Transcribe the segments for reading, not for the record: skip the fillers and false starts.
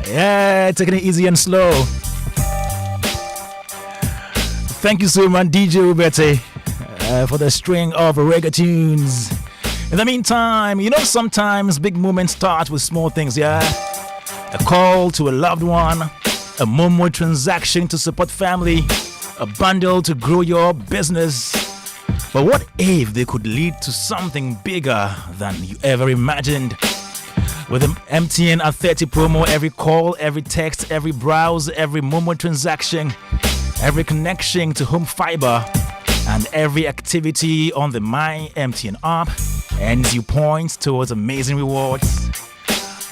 Yeah, taking it easy and slow. Thank you so much, DJ Ubete, for the string of reggae tunes. In the meantime, sometimes big moments start with small things, yeah? A call to a loved one, a Momo transaction to support family, a bundle to grow your business. But what if they could lead to something bigger than you ever imagined? With the MTN at 30 promo, every call, every text, every browse, every Momo transaction, every connection to home fiber, and every activity on the My MTN app earns you points towards amazing rewards.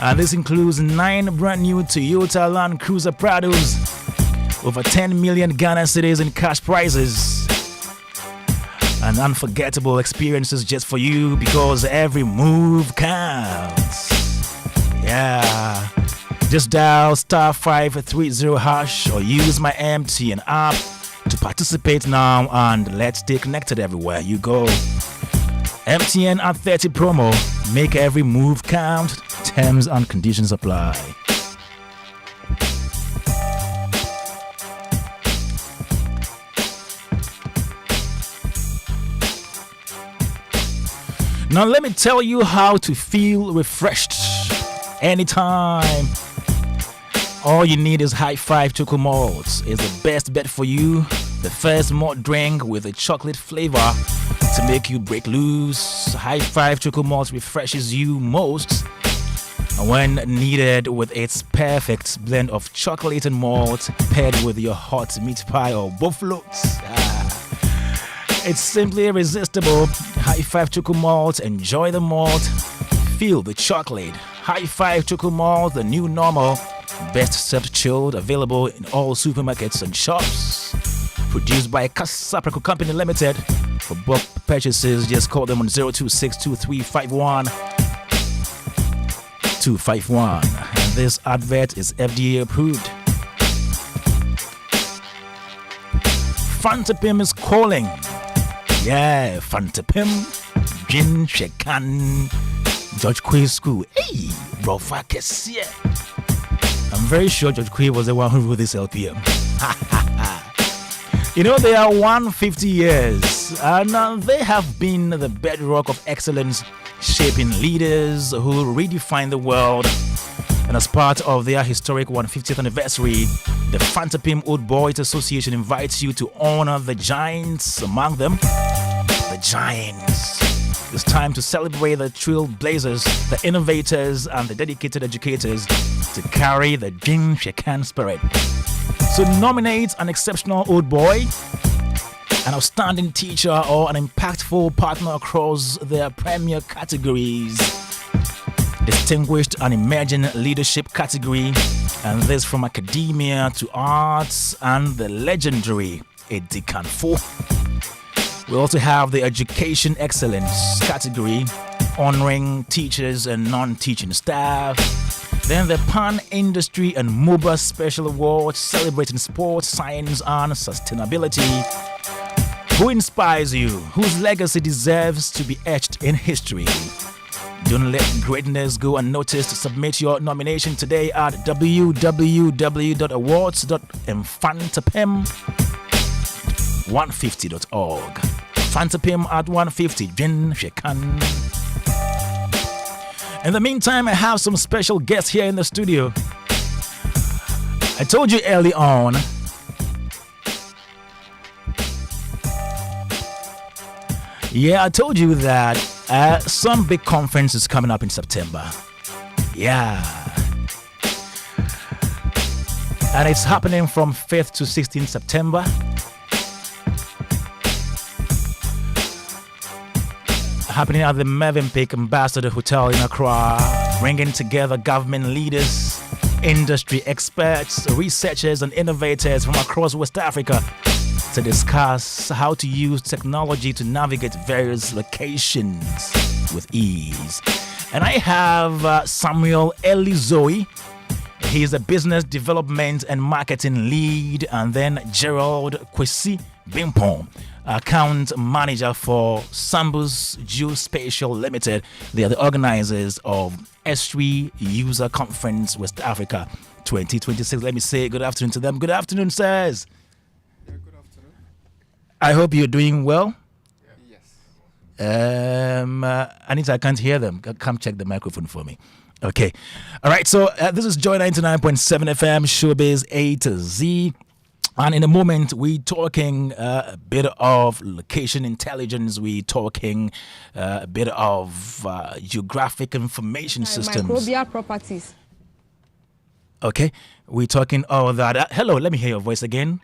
And this includes 9 brand new Toyota Land Cruiser Prados, over 10 million Ghana cedis in cash prizes, and unforgettable experiences just for you because every move counts. Yeah. Just dial *530# or use my MTN app to participate now, and let's stay connected everywhere you go. MTN at 30 promo. Make every move count. Terms and conditions apply. Now let me tell you how to feel refreshed anytime. All you need is High Five Choco Malt. It's the best bet for you. The first malt drink with a chocolate flavor to make you break loose. High Five Choco Malt refreshes you most when needed with its perfect blend of chocolate and malt paired with your hot meat pie or buffaloes. It's simply irresistible. High Five Choco Malt. Enjoy the malt. Feel the chocolate. High Five Choco Malt, the new normal. Best served chilled, available in all supermarkets and shops. Produced by Casapreco Company Limited. For bulk purchases, just call them on 026-2351-251. And this advert is FDA approved. Fantapim is calling. Yeah, Fantapim, Jin Shekan, George Quay School. Hey, Rofa Kessie. I'm very sure George Quay was the one who wrote this LPM. They are 150 years, and they have been the bedrock of excellence, shaping leaders who redefine the world. And as part of their historic 150th anniversary, the Fantapim Old Boys Association invites you to honor the giants among them. The giants. It's time to celebrate the trailblazers, the innovators, and the dedicated educators to carry the Jin Shekan spirit. So nominate an exceptional old boy, an outstanding teacher, or an impactful partner across their premier categories. Distinguished and emerging leadership category, and this from academia to arts and the legendary Edikanfo. We also have the Education Excellence category, honoring teachers and non-teaching staff. Then the Pan Industry and MOBA Special Awards, celebrating sports, science, and sustainability. Who inspires you? Whose legacy deserves to be etched in history? Don't let greatness go unnoticed. Submit your nomination today at www.awards.fantapim150.org. Fantapim at 150. Jin Shekan. In the meantime, I have some special guests here in the studio. I told you early on. Yeah, I told you that some big conference is coming up in September. Yeah. And it's happening from 5th to 16th September. Happening at the Mervyn Ambassador Hotel in Accra, bringing together government leaders, industry experts, researchers, and innovators from across West Africa to discuss how to use technology to navigate various locations with ease. And I have Samuel Elizoe. He is a business development and marketing lead, and then Gerald Kwesi Bimpon, account manager for Sambus Geospatial Limited. They are the organizers of Esri User Conference West Africa 2026. Let me say good afternoon to them. Good afternoon, sirs. Yeah, good afternoon. I hope you're doing well. Yes. Anita, I can't hear them. Come check the microphone for me. Okay. All right. So this is Joy 99.7 FM, Showbiz A to Z. And in a moment, we're talking a bit of location intelligence. We're talking a bit of geographic information systems. Microbial properties. Okay. We're talking all that. Hello, let me hear your voice again.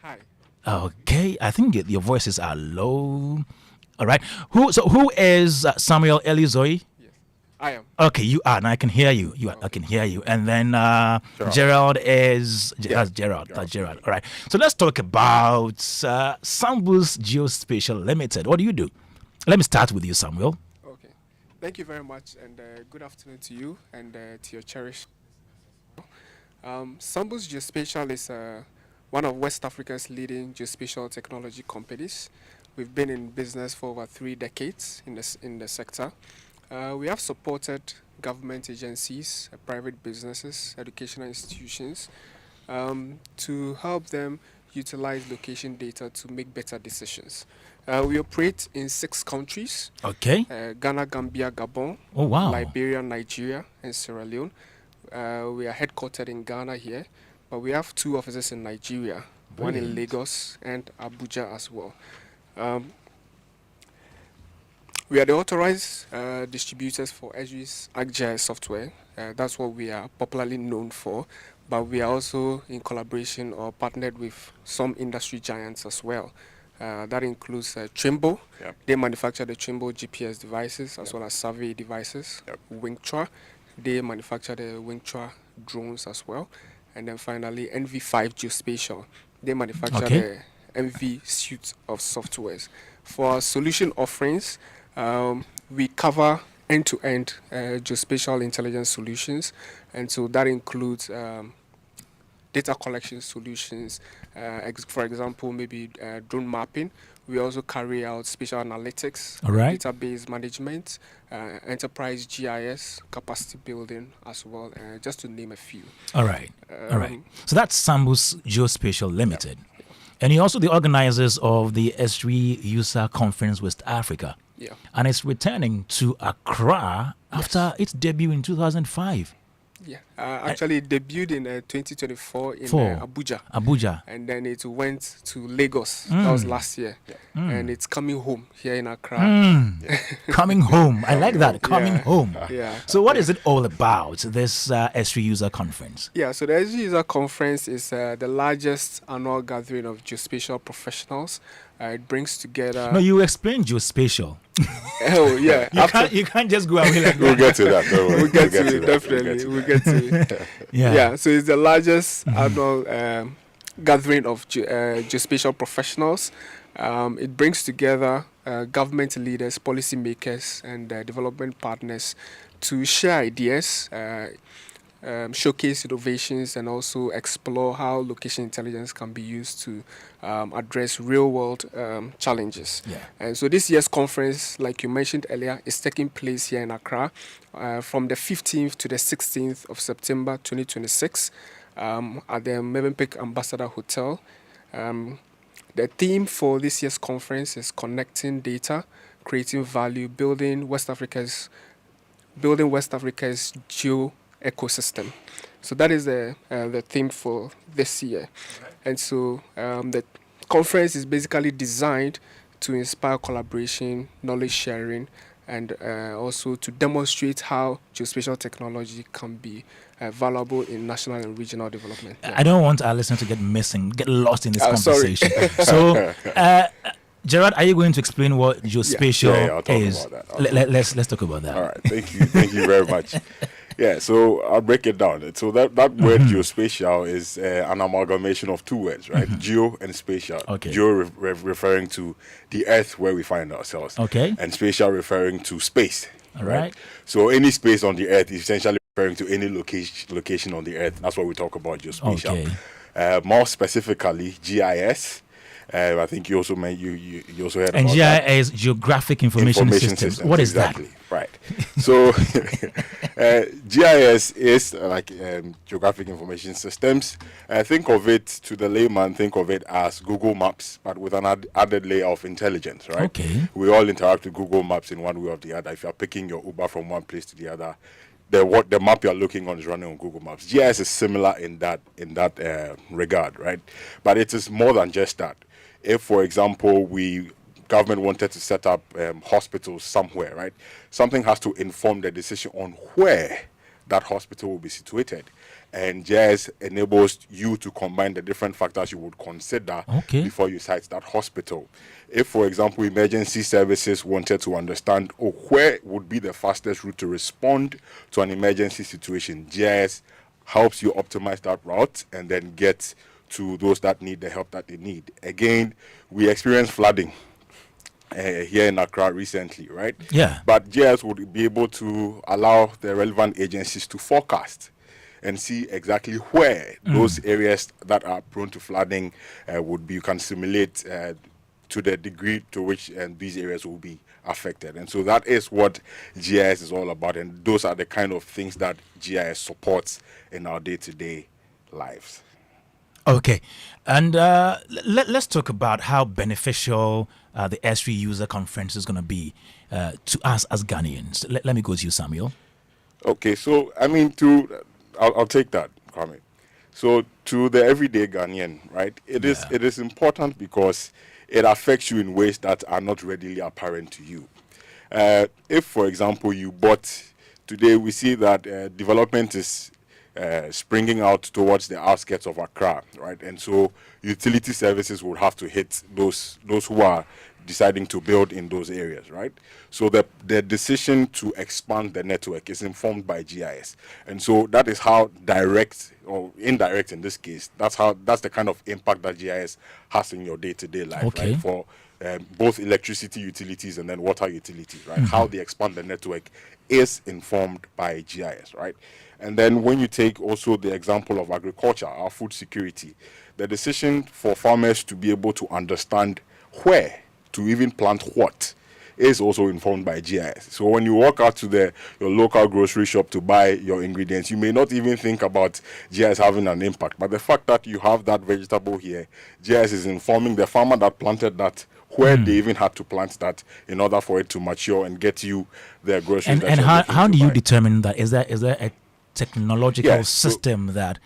Hi. Okay. I think your voices are low. All right. Who is Samuel Elizoy? Yes, I am. Okay, you are, and I can hear you. I can hear you. And then Gerald is that's Gerald. That's Gerald. All right. So let's talk about Sambus Geospatial Limited. What do you do? Let me start with you, Samuel. Okay. Thank you very much, and good afternoon to you and to your cherished. Sambus Geospatial is one of West Africa's leading geospatial technology companies. We've been in business for over 3 decades in the sector. We have supported government agencies, private businesses, educational institutions to help them utilize location data to make better decisions. We operate in 6 countries. Okay. Ghana, Gambia, Gabon, Oh, wow. Liberia, Nigeria, and Sierra Leone. We are headquartered in Ghana here, but we have 2 offices in Nigeria, one in Lagos and Abuja as well. We are the authorized distributors for Esri's GIS software. That's what we are popularly known for, but we are also in collaboration or partnered with some industry giants as well. That includes Trimble. Yep. They manufacture the Trimble GPS devices as well as survey devices. Yep. Wingtra, they manufacture the Wingtra drones as well. And then finally, NV5 Geospatial. They manufacture the MV suite of softwares. For our solution offerings, we cover end-to-end geospatial intelligence solutions, and so that includes data collection solutions, for example, maybe drone mapping. We also carry out spatial analytics, database management, enterprise GIS, capacity building as well, just to name a few. All right. So that's Sambus Geospatial Limited. Yeah. And you're also the organizers of the Esri User Conference West Africa. Yeah. And it's returning to Accra after its debut in 2005. Yeah, actually it debuted in 2024 in Abuja. And then it went to Lagos. That was last year. And it's coming home here in Accra. Coming home. I like that. Coming home. Yeah. So what is it all about, this Esri User Conference? Yeah, so the Esri User Conference is the largest annual gathering of geospatial professionals. It brings together... No, you explained geospatial. Oh, yeah. You can't just go away like that. We'll get to that. Don't worry. We'll get to it, definitely. We'll get to it. Yeah, so it's the largest annual gathering of geospatial professionals. It brings together government leaders, policymakers, and development partners to share ideas, showcase innovations, and also explore how location intelligence can be used to address real-world challenges. Yeah. And so this year's conference, like you mentioned earlier, is taking place here in Accra from the 15th to the 16th of September 2026 at the Movenpick Ambassador Hotel. The theme for this year's conference is connecting data, creating value, building West Africa's geo ecosystem. So that is the theme for this year. And so the conference is basically designed to inspire collaboration, knowledge sharing, and also to demonstrate how geospatial technology can be valuable in national and regional development. I don't want our listeners to get lost in this conversation. So, Gerard, are you going to explain what geospatial I'll talk is? about that. Let's talk about that. All right, thank you very much. Yeah, so I'll break it down. So that word geospatial is an amalgamation of 2 words, right? Geo and spatial. Okay. Geo referring to the earth where we find ourselves. Okay. And spatial referring to space. All right. So any space on the earth is essentially referring to any location on the earth. That's what we talk about geospatial. Okay. More specifically, GIS. I think you also you also heard and about that. GIS, Geographic Information Systems. What is exactly. that? Right. So GIS is like Geographic Information Systems. Think of it, to the layman, think of it as Google Maps, but with an added layer of intelligence, right? Okay. We all interact with Google Maps in one way or the other. If you're picking your Uber from one place to the other, the map you're looking on is running on Google Maps. GIS is similar in that regard, right? But it is more than just that. If, for example, government wanted to set up hospitals somewhere, right? Something has to inform the decision on where that hospital will be situated. And GIS enables you to combine the different factors you would consider before you site that hospital. If, for example, emergency services wanted to understand where would be the fastest route to respond to an emergency situation, GIS helps you optimize that route and then get to those that need the help that they need. Again, we experienced flooding here in Accra recently, right? Yeah. But GIS would be able to allow the relevant agencies to forecast and see exactly where those areas that are prone to flooding would be. You can simulate to the degree to which these areas will be affected. And so that is what GIS is all about. And those are the kind of things that GIS supports in our day-to-day lives. Okay. And let's talk about how beneficial the Esri user conference is going to be to us as Ghanaians. Let me go to you, Samuel. Okay, so I mean, I'll take that, Kwame. So to the everyday Ghanaian, right, it is important because it affects you in ways that are not readily apparent to you. If, for example, today we see that development is springing out towards the outskirts of Accra, right? And so utility services would have to hit those who are deciding to build in those areas, right? So the decision to expand the network is informed by GIS. And so that is how direct or indirect in this case, that's the kind of impact that GIS has in your day-to-day life, right? For both electricity utilities and then water utilities, right? How they expand the network is informed by GIS, right? And then when you take also the example of agriculture, our food security, the decision for farmers to be able to understand where to even plant what is also informed by GIS. So when you walk out to your local grocery shop to buy your ingredients, you may not even think about GIS having an impact. But the fact that you have that vegetable here, GIS is informing the farmer that planted that where they even had to plant that in order for it to mature and get you their groceries. And how do you determine that? Is there a technological system that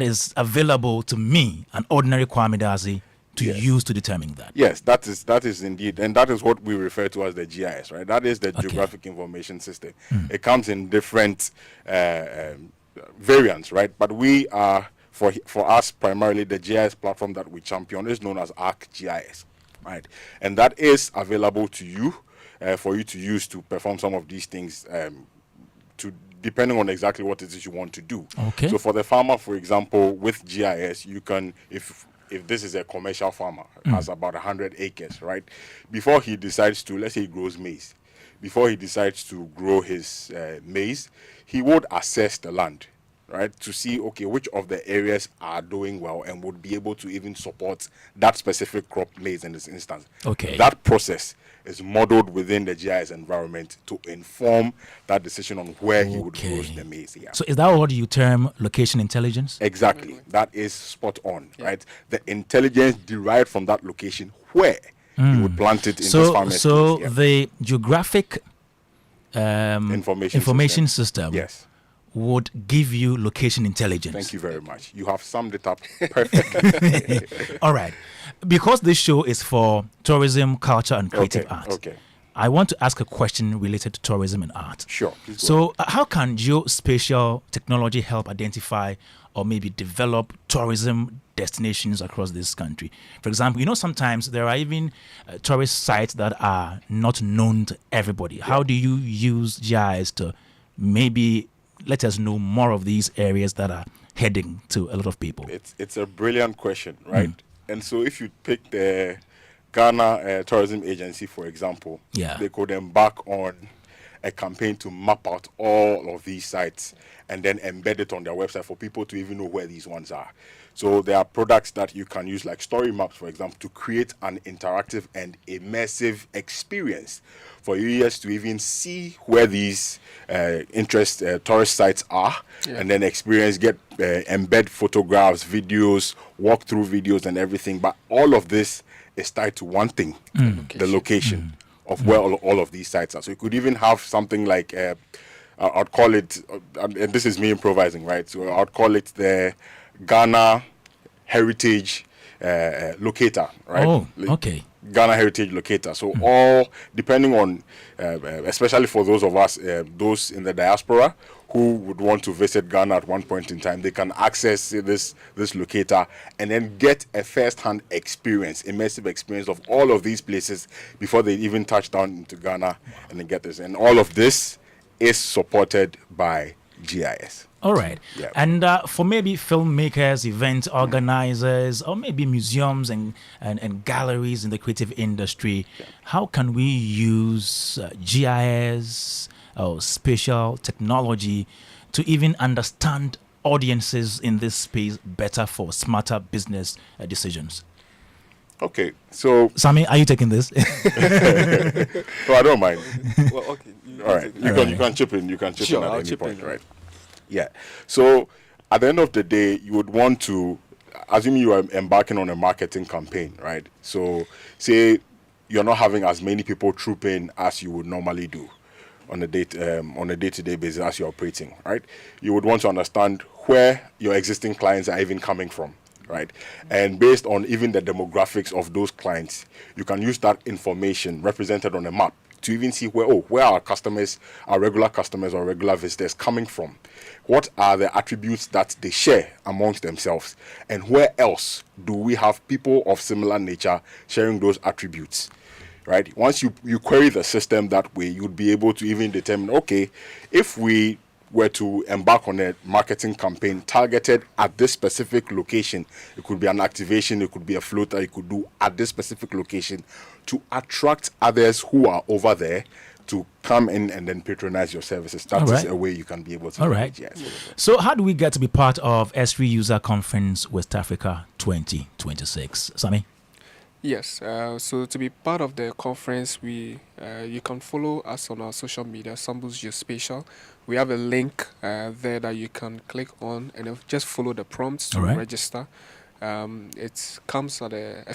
is available to me, an ordinary Kwame Dazi, to use to determine that? Yes, that is indeed, and that is what we refer to as the GIS, right? That is the Geographic Information System. It comes in different variants, right? But we are, for us, primarily the GIS platform that we champion is known as ArcGIS, right? And that is available to you for you to use to perform some of these things depending on exactly what it is you want to do. Okay. So for the farmer, for example, with GIS, you can, if this is a commercial farmer, has about 100 acres, right? Before he decides to, let's say he grows maize, before he decides to grow his maize, he would assess the land, right? To see, okay, which of the areas are doing well and would be able to even support that specific crop, maize in this instance. Okay. That process is modeled within the GIS environment to inform that decision on where he would grow the maize. Yeah. So is that what you term location intelligence? Exactly. That is spot on, right? The intelligence derived from that location where you would plant it in this farmer's place. Yeah. The geographic information system yes, would give you location intelligence. Thank you very much. You have summed it up perfectly. All right. Because this show is for tourism, culture, and creative art, I want to ask a question related to tourism and art. Sure. So how can geospatial technology help identify or maybe develop tourism destinations across this country? For example, sometimes there are even tourist sites that are not known to everybody. Yeah. How do you use GIS to maybe let us know more of these areas that are heading to a lot of people? It's a brilliant question, right? And so if you pick the Ghana Tourism Agency, for example, they could embark on a campaign to map out all of these sites and then embed it on their website for people to even know where these ones are. So there are products that you can use, like story maps, for example, to create an interactive and immersive experience for users to even see where these tourist sites are, and then embed photographs, videos, walkthrough videos, and everything. But all of this is tied to one thing: the location of where all of these sites are. So you could even have something like I'd call it, and this is me improvising, right? So I'd call it the Ghana Heritage Locator, right? Oh, okay. Ghana Heritage Locator. So all, depending on, especially for those of us, those in the diaspora who would want to visit Ghana at one point in time, they can access this locator and then get a first-hand experience, immersive experience of all of these places before they even touch down into Ghana and then get this. And all of this is supported by GIS. All right. Yeah. And for maybe filmmakers, event organizers, or maybe museums and galleries in the creative industry, how can we use GIS or spatial technology to even understand audiences in this space better for smarter business decisions? Okay, so Sammy, are you taking this? so I don't mind. Well, okay. All right, you can chip in. You can chip Sure, in at I'll any chip point, in. right? Yeah. So at the end of the day, you would want to, assuming you are embarking on a marketing campaign, right? So say you're not having as many people troop in as you would normally do on a day-to-day basis as you're operating, right? You would want to understand where your existing clients are even coming from, right? And based on even the demographics of those clients, you can use that information represented on a map to even see where our customers, our regular customers or regular visitors coming from. What are the attributes that they share amongst themselves? And where else do we have people of similar nature sharing those attributes? Right? Once you query the system that way, you'd be able to even determine, okay, if we were to embark on a marketing campaign targeted at this specific location, it could be an activation, it could be a floater, you could do at this specific location to attract others who are over there to come in and then patronize your services. That is a way you can be able to. All right. Yes. So how do we get to be part of Esri User Conference West Africa 2026? Sammy? Yes, so to be part of the conference, you can follow us on our social media, Sambus Geospatial. We have a link there that you can click on and then just follow the prompts to register. It comes at a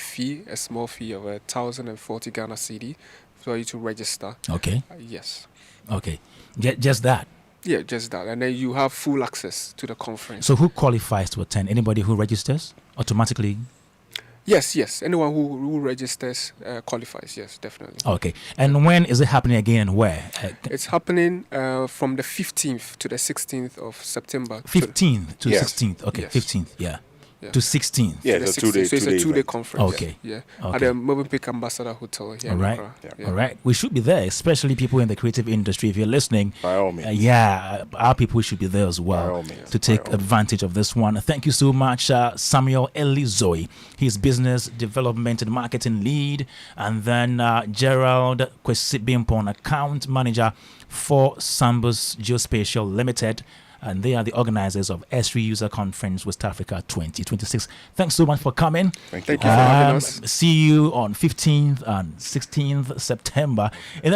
small fee of 1,040 Ghana cedi for you to register. Okay. Yes. Okay. Just that? Yeah, just that. And then you have full access to the conference. So who qualifies to attend? Anybody who registers automatically? Yes. Anyone who registers qualifies. Yes, definitely. Okay. And when is it happening again and where? It's happening from the 15th to the 16th of September. 15th to Yes. 16th. Okay, Yes. 15th. Yeah. To 16th. Yeah, The it's a 2-day. 16th. So it's a 2-day event. conference. Okay. Yeah. Okay. At the Movenpick Ambassador Hotel here All in right. Accra. Yeah. All right. We should be there, especially people in the creative industry. If you're listening, By all means. our people should be there as By well all means. to take advantage of this one. Thank you so much, Samuel Elizoe. He's business development and marketing lead, and then Gerald Kwesibimpon, account manager for Sambus Geospatial Limited. And they are the organizers of Esri User Conference West Africa 2026. Thanks so much for coming. Thank you. Thank you for having us. See you on 15th and 16th September. In the